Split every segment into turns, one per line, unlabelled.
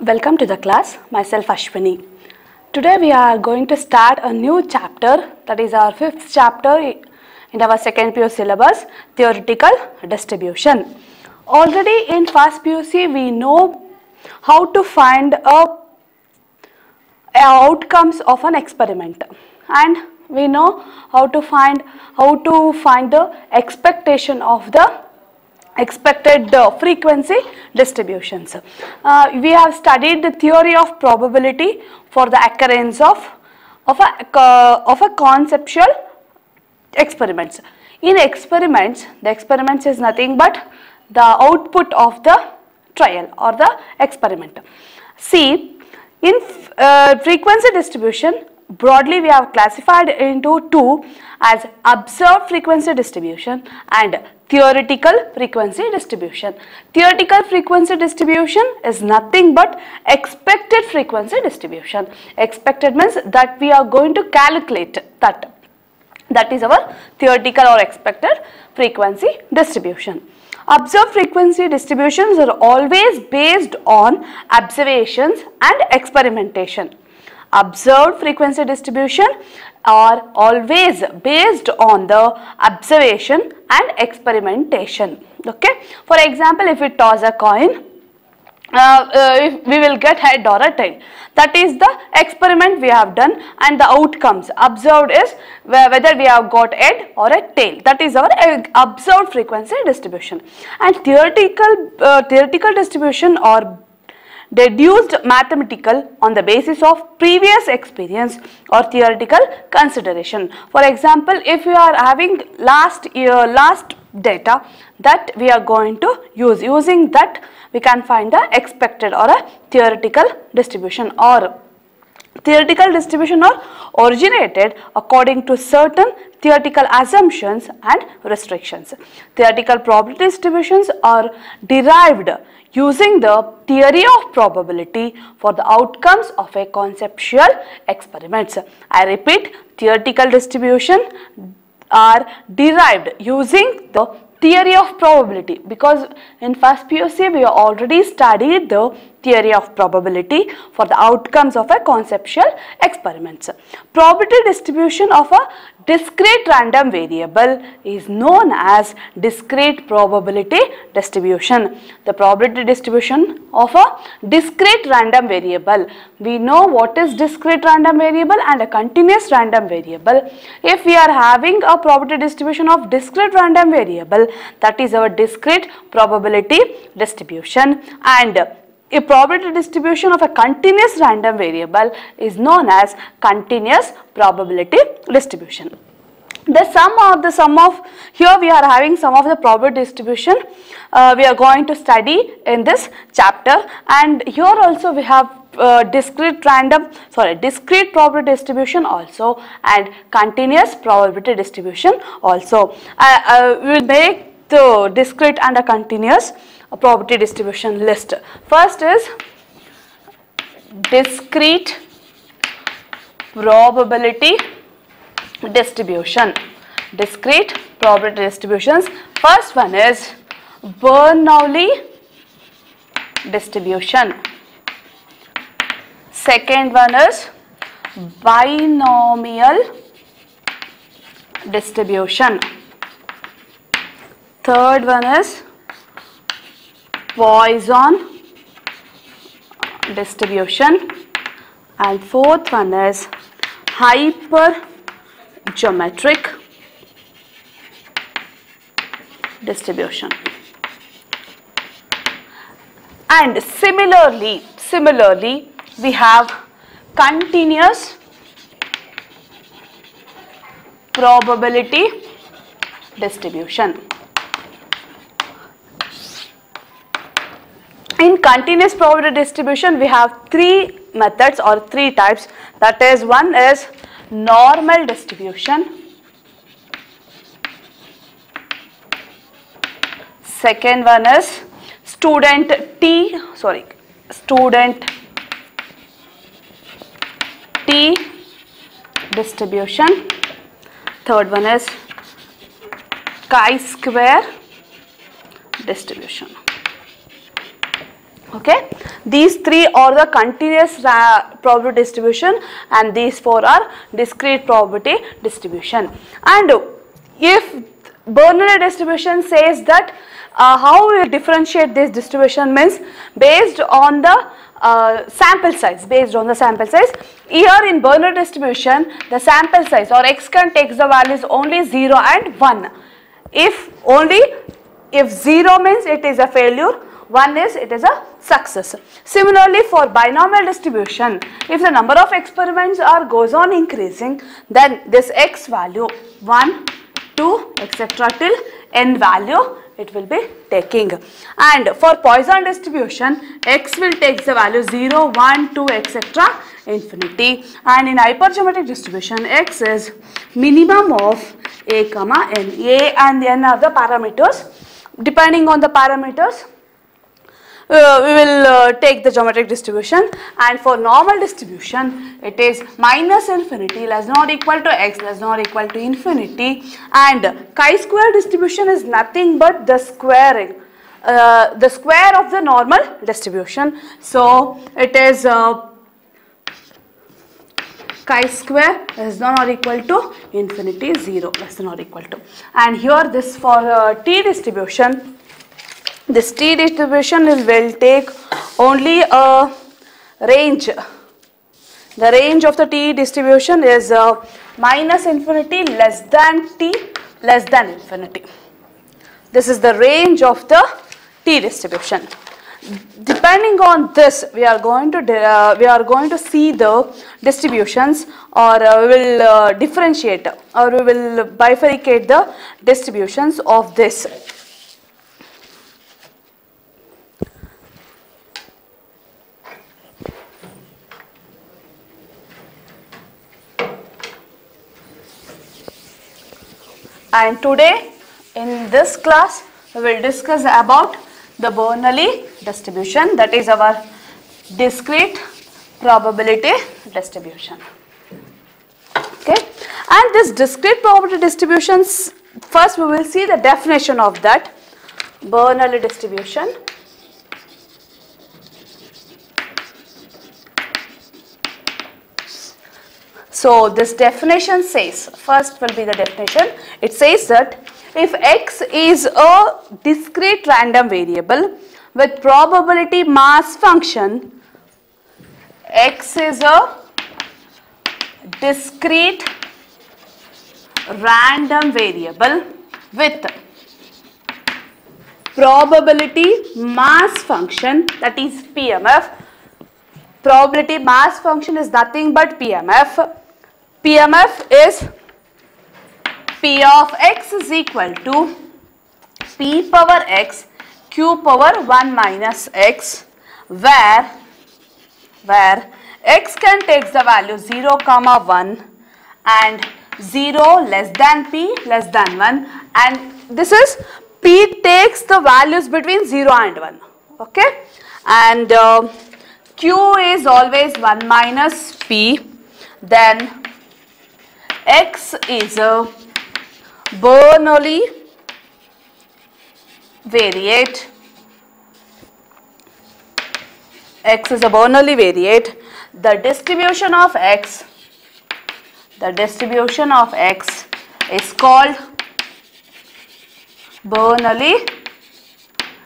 Welcome to the class, myself Ashwini. Today we are going to start a new chapter, that is our 5th chapter in our 2nd PU syllabus, theoretical distribution. Already in 1st PUC we know how to find outcomes of an experiment, and we know how to find the expectation of the expected frequency distributions. We have studied the theory of probability for the occurrence of a conceptual experiments. In experiments, the experiments is nothing but the output of the trial or the experiment. See, in frequency distribution, broadly we have classified into two, as observed frequency distribution and theoretical frequency distribution. Theoretical frequency distribution is nothing but expected frequency distribution. Expected means that we are going to calculate that is our theoretical or expected frequency distribution. Observed frequency distributions are always based on observations and experimentation. Observed frequency distribution are always based on the observation and experimentation. Okay. For example, if we toss a coin, we will get head or a tail. That is the experiment we have done, and the outcomes observed is whether we have got head or a tail. That is our observed frequency distribution. And theoretical distribution or deduced mathematical on the basis of previous experience or theoretical consideration. For example, if we are having last data that we are going to using that we can find the expected or a theoretical distribution. Or theoretical distribution are originated according to certain theoretical assumptions and restrictions. Theoretical probability distributions are derived using the theory of probability for the outcomes of a conceptual experiments. I repeat, theoretical distribution are derived using the theory of probability, because in 1st PUC we have already studied the theory of probability for the outcomes of a conceptual experiments. Probability distribution of a discrete random variable is known as discrete probability distribution. The probability distribution of a discrete random variable, we know what is discrete random variable and a continuous random variable. If we are having a probability distribution of discrete random variable, that is our discrete probability distribution, and a probability distribution of a continuous random variable is known as continuous probability distribution. Here we are having some of the probability distribution we are going to study in this chapter, and here also we have discrete probability distribution also and continuous probability distribution also. We will make the discrete and a continuous probability distribution list. First is discrete probability distribution. Discrete probability distributions. First one is Bernoulli distribution. Second one is binomial distribution. Third one is Poisson distribution, and fourth one is hypergeometric distribution. And similarly we have continuous probability distribution. In continuous probability distribution we have three methods or three types, that is, one is normal distribution, second one is student T distribution, third one is chi-square distribution. Okay, these three are the continuous probability distribution and these four are discrete probability distribution. And if Bernoulli distribution says that how we differentiate this distribution means based on the sample size, Here in Bernoulli distribution, the sample size or x can takes the values only 0 and 1. If 0 means it is a failure, 1 is it is a success. Similarly, for binomial distribution, if the number of experiments goes on increasing, then this x value 1, 2, etc. till n value it will be taking. And for Poisson distribution, x will take the value 0, 1, 2, etc. infinity. And in hypergeometric distribution, x is minimum of a comma n. A and n are the parameters. Depending on the parameters, we will take the geometric distribution. And for normal distribution, it is minus infinity less than or equal to x less than or equal to infinity, and chi-square distribution is nothing but the squaring, the square of the normal distribution. So it is chi-square less than or equal to infinity, 0 less than or equal to. And here this for t distribution. This t distribution will take only a range. The range of the t distribution is minus infinity less than t less than infinity. This is the range of the t distribution. Depending on this, we are going to see the distributions, or we will differentiate, or we will bifurcate the distributions of this. And today in this class we will discuss about the Bernoulli distribution, that is our discrete probability distribution. Okay, and this discrete probability distributions, first we will see the definition of that Bernoulli distribution. So this definition says, first will be the definition, it says that if x is a discrete random variable with probability mass function, x is a discrete random variable with probability mass function, that is PMF. Probability mass function is nothing but PMF. PMF is P of x is equal to P power x Q power 1 minus x, where x can take the value 0, 1 and 0 less than P less than 1, and this is P takes the values between 0 and 1. Okay, and Q is always 1 minus P, then x is a Bernoulli variate. X is a Bernoulli variate. The distribution of x is called Bernoulli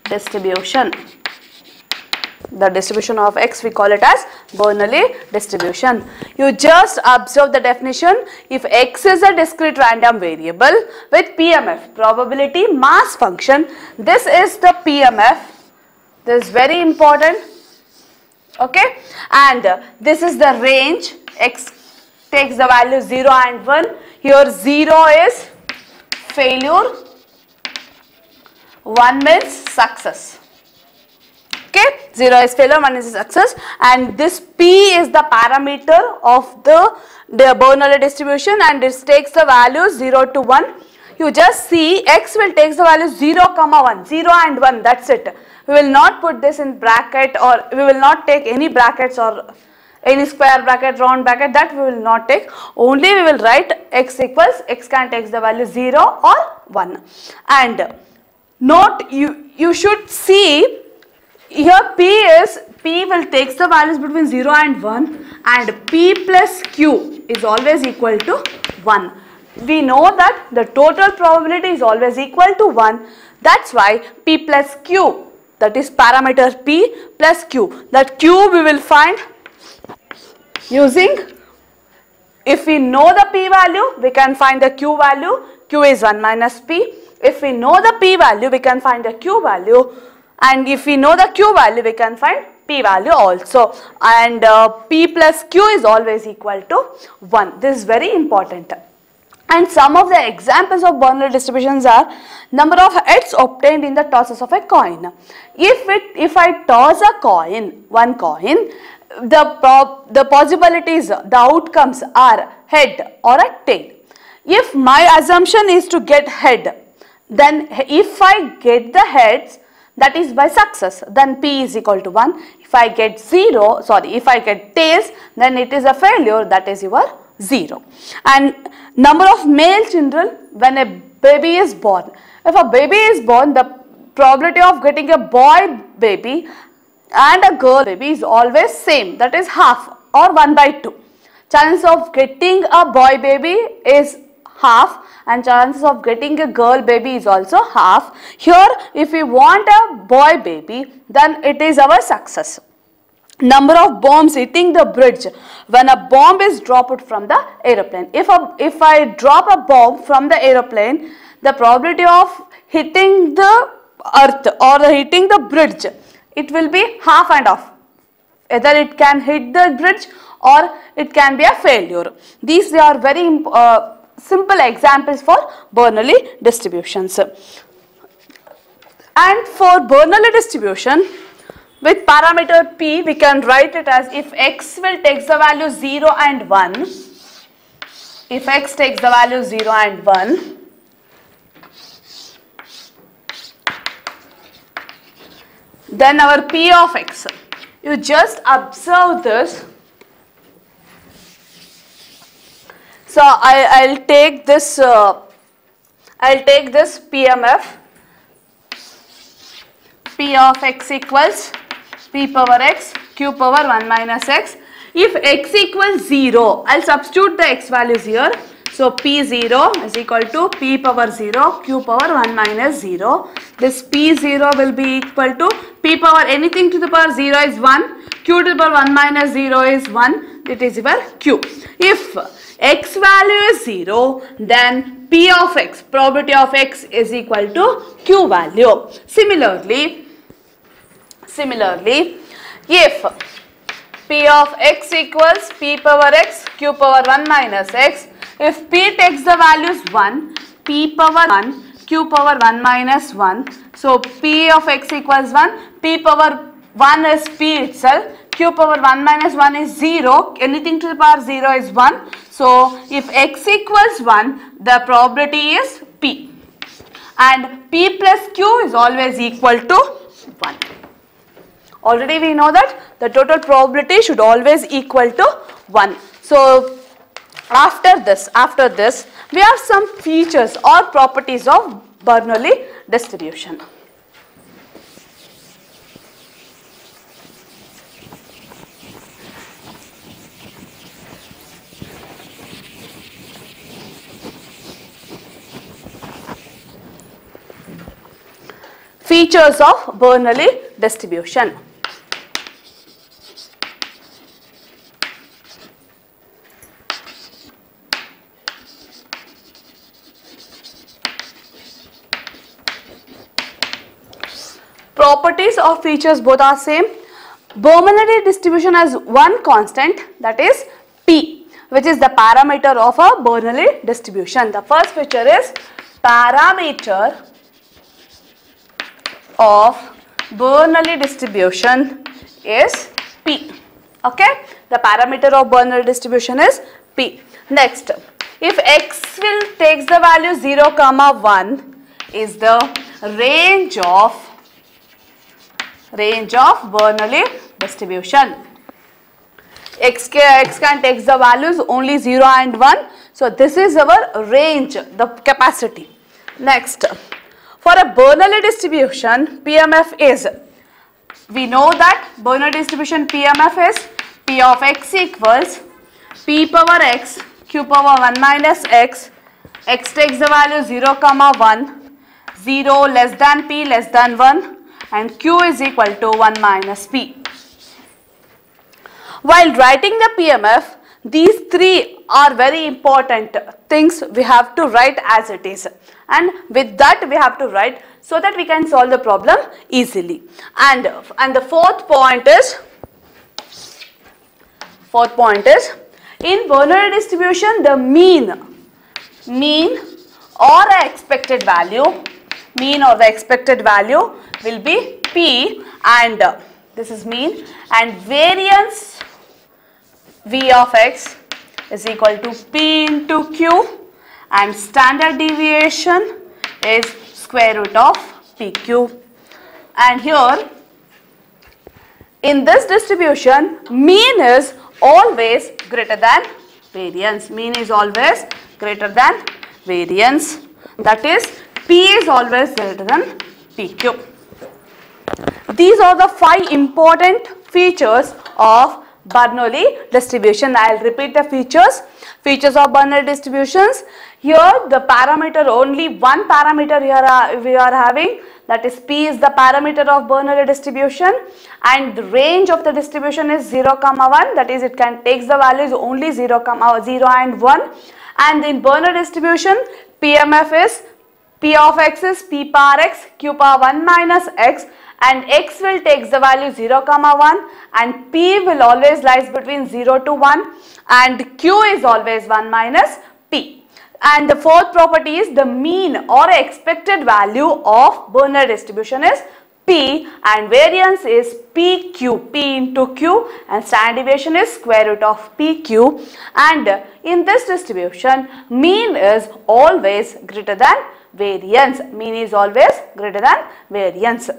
distribution. The distribution of x, we call it as Bernoulli distribution. You just observe the definition. If x is a discrete random variable with PMF, probability mass function, this is the PMF. This is very important. Okay, and this is the range. X takes the value 0 and 1. Here 0 is failure, 1 means success. Okay, 0 is failure, 1 is success, and this P is the parameter of the Bernoulli distribution, and it takes the value 0 to 1. You just see x will take the value 0, 1, 0 and 1, that's it. We will not put this in bracket, or we will not take any brackets or any square bracket, round bracket, that we will not take. Only we will write x equals, x can take the value 0 or 1. And note, you should see Here P will takes the values between 0 and 1, and P plus Q is always equal to 1. We know that the total probability is always equal to 1. That's why P plus Q, that is parameter P plus Q. That Q we will find using, if we know the P value, we can find the Q value. Q is 1 minus P. If we know the P value, we can find the Q value. And if we know the Q value, we can find P value also. And P plus Q is always equal to 1. This is very important. And some of the examples of Bernoulli distributions are number of heads obtained in the tosses of a coin. If I toss a coin, one coin, the possibilities, the outcomes are head or a tail. If my assumption is to get head, then if I get the heads, that is by success, then P is equal to 1. If I get if I get tails, then it is a failure, that is your 0. And number of male children when a baby is born. If a baby is born, the probability of getting a boy baby and a girl baby is always same, that is half or 1 by 2. Chance of getting a boy baby is half, and chances of getting a girl baby is also half. Here if we want a boy baby, then it is our success. Number of bombs hitting the bridge when a bomb is dropped from the aeroplane. If I drop a bomb from the aeroplane, the probability of hitting the earth or hitting the bridge, it will be half and half. Either it can hit the bridge or it can be a failure. These are very simple examples for Bernoulli distributions. And for Bernoulli distribution, with parameter P, we can write it as if x will take the value 0 and 1, if x takes the value 0 and 1, then our P of x, you just observe this. So I'll take this PMF, P of x equals P power x, Q power 1 minus x. If x equals 0, I'll substitute the x values here. So P0 is equal to P power 0, Q power 1 minus 0. This P0 will be equal to P power anything to the power 0 is 1, Q to the power 1 minus 0 is 1, it is your Q. If x value is 0, then P of x, probability of x is equal to Q value. Similarly, if P of x equals P power x, Q power 1 minus x, if P takes the values 1, P power 1, Q power 1 minus 1, so P of x equals 1, P power 1 is P itself, Q power 1 minus 1 is 0, anything to the power 0 is 1. So if x equals 1, the probability is P, and P plus Q is always equal to 1. Already we know that the total probability should always equal to 1. So after this we have some features or properties of Bernoulli distribution. Features of Bernoulli distribution. Properties or features both are same. Bernoulli distribution has one constant, that is P, which is the parameter of a Bernoulli distribution. The first feature is parameter of Bernoulli distribution is P. Okay, the parameter of Bernoulli distribution is P. Next, if x will takes the value 0, 1 is the range of Bernoulli distribution. X can take the values only 0 and 1. So this is our range, the capacity. Next, for a Bernoulli distribution, PMF is we know that Bernoulli distribution PMF is P of x equals P power x q power 1 minus x. X takes the value 0, 1, 0 less than p less than 1, and q is equal to 1 minus p. While writing the PMF, these three are very important things we have to write as it is, and with that we have to write so that we can solve the problem easily. And the fourth point is in Bernoulli distribution, the mean or the expected value will be p, and this is mean, and variance v of x is equal to p into q, and standard deviation is square root of pq. And here in this distribution, mean is always greater than variance. Mean is always greater than variance. That is, p is always greater than pq. These are the 5 important features of Bernoulli distribution. I will repeat the features of Bernoulli distributions. Here the parameter, only one parameter here we are having, that is p is the parameter of Bernoulli distribution, and the range of the distribution is 0, 1, that is it can takes the values only 0, 0 and 1. And in Bernoulli distribution, PMF is p of x is p power x q power 1 minus x, and x will take the value 0, 1, and p will always lies between 0 to 1, and q is always 1 minus p. And the fourth property is the mean or expected value of Bernoulli distribution is p, and variance is p into q, and standard deviation is square root of pq. And in this distribution, mean is always greater than variance. Mean is always greater than variance.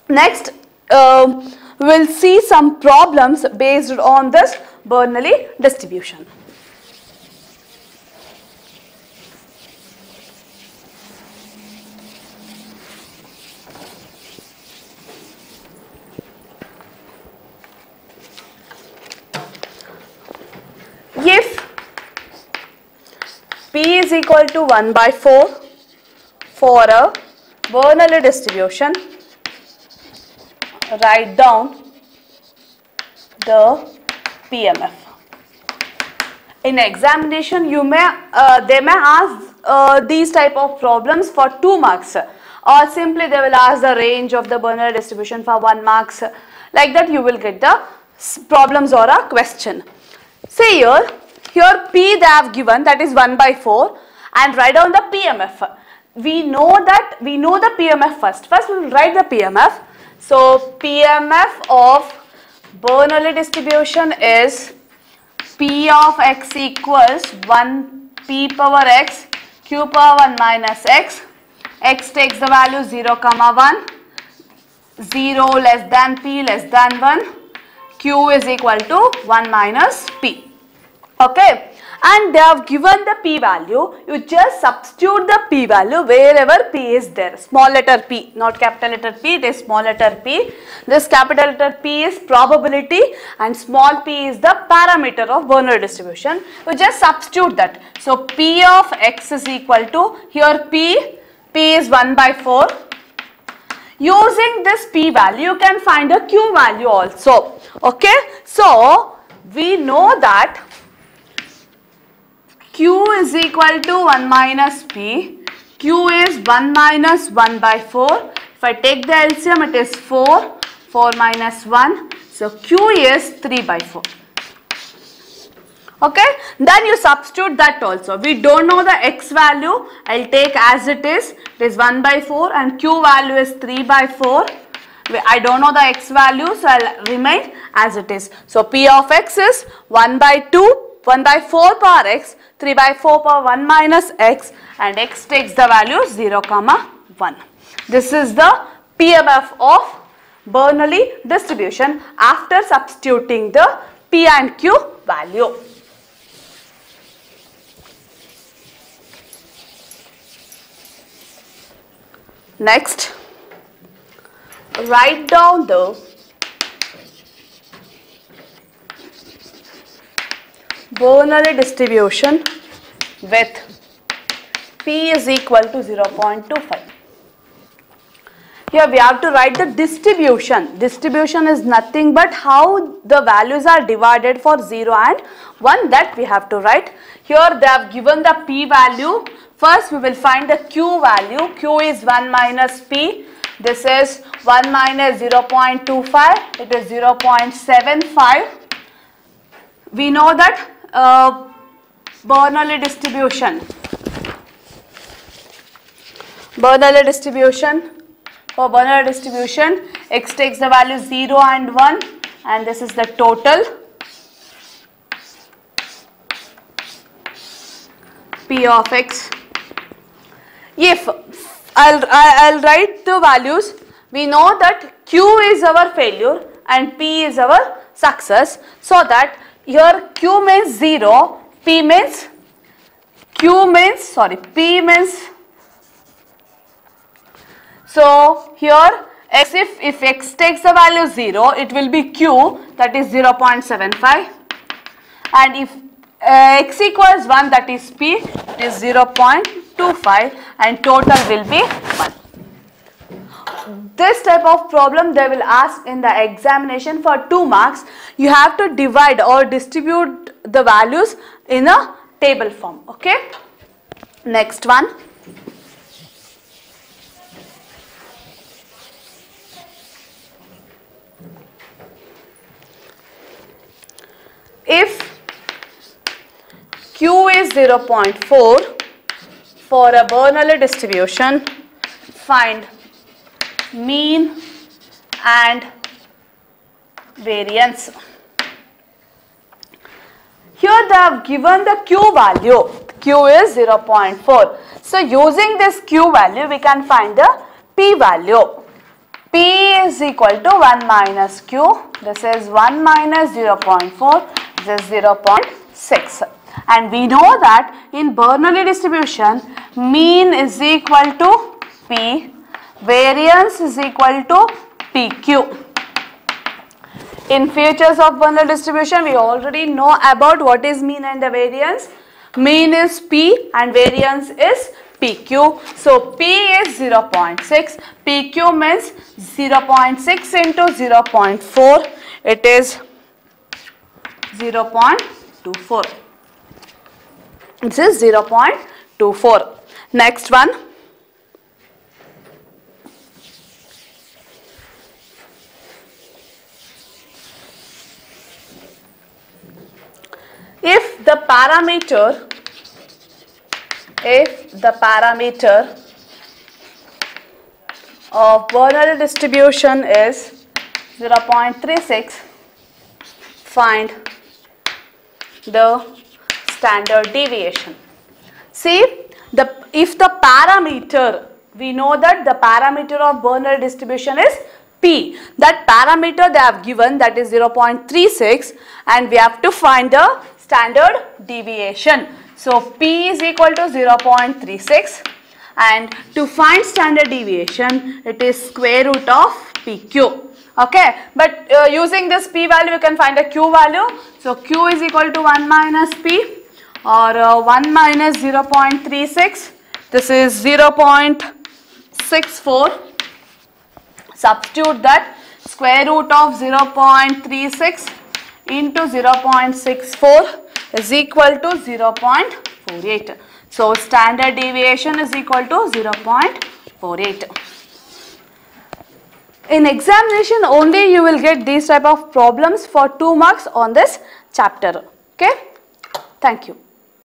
Next, we will see some problems based on this Bernoulli distribution. If p is equal to 1 by 4 for a Bernoulli distribution, write down the PMF. In examination, they may ask these type of problems for 2 marks, or simply they will ask the range of the Bernoulli distribution for 1 marks. Like that you will get the problems or a question. Say here p they have given, that is 1 by 4, and write down the PMF. We know the PMF first. First we will write the PMF. So PMF of Bernoulli distribution is p of x equals 1 p power x q power 1 minus x. X takes the value 0, 1, 0 less than p less than 1, q is equal to 1 minus p. Okay, and they have given the p value. You just substitute the p value wherever p is there. Small letter p, not capital letter p, it is small letter p. This capital letter P is probability and small p is the parameter of Bernoulli distribution. You just substitute that. So p of x is equal to, here p is 1 by 4. Using this p value, you can find a q value also. Okay, so we know that q is equal to 1 minus p. Q is 1 minus 1 by 4. If I take the LCM, it is 4. 4 minus 1. So q is 3 by 4. Okay. Then you substitute that also. We don't know the x value. I'll take as it is. It is 1 by 4 and q value is 3 by 4. I don't know the x value, so I'll remain as it is. So p of x is 1 by 2. 1 by 4 power x, 3 by 4 power 1 minus x, and x takes the value 0, 1. This is the PMF of Bernoulli distribution after substituting the p and q value. Next, write down the Bernoulli distribution with P is equal to 0.25. Here we have to write the distribution. Distribution is nothing but how the values are divided for 0 and 1, that we have to write. Here they have given the P value. First we will find the Q value. Q is 1 minus P. This is 1 minus 0.25. It is 0.75. We know that Bernoulli distribution. Bernoulli distribution. For Bernoulli distribution, x takes the value 0 and 1, and this is the total. P of x. If I'll write the values, we know that Q is our failure and P is our success. So that here Q means 0, P means P means. So here x, if x takes the value 0, it will be Q, that is 0.75, and if x equals 1, that is P, it is 0.25, and total will be 1. This type of problem they will ask in the examination for 2 marks. You have to divide or distribute the values in a table form. Okay. Next one. If Q is 0.4 for a Bernoulli distribution, find mean and variance. Here they have given the Q value. Q is 0.4. So using this Q value, we can find the P value. P is equal to 1 minus Q. This is 1 minus 0.4. This is 0.6. And we know that in Bernoulli distribution, mean is equal to P, variance is equal to PQ. In features of Bernoulli distribution, we already know about what is mean and the variance. Mean is P and variance is PQ. So P is 0.6. PQ means 0.6 into 0.4. It is 0.24. This is 0.24. Next one. If the parameter of Bernoulli distribution is 0.36, find the standard deviation. See, if the parameter, we know that the parameter of Bernoulli distribution is P. That parameter they have given, that is 0.36, and we have to find the standard deviation. So P is equal to 0.36, and to find standard deviation, it is square root of PQ. Okay, but using this P value, you can find a Q value. So Q is equal to 1 minus P, or 1 minus 0.36. This is 0.64. Substitute that. Square root of 0.36 into 0.64 is equal to 0.48. So standard deviation is equal to 0.48. In examination only you will get these type of problems for 2 marks on this chapter. Okay. Thank you.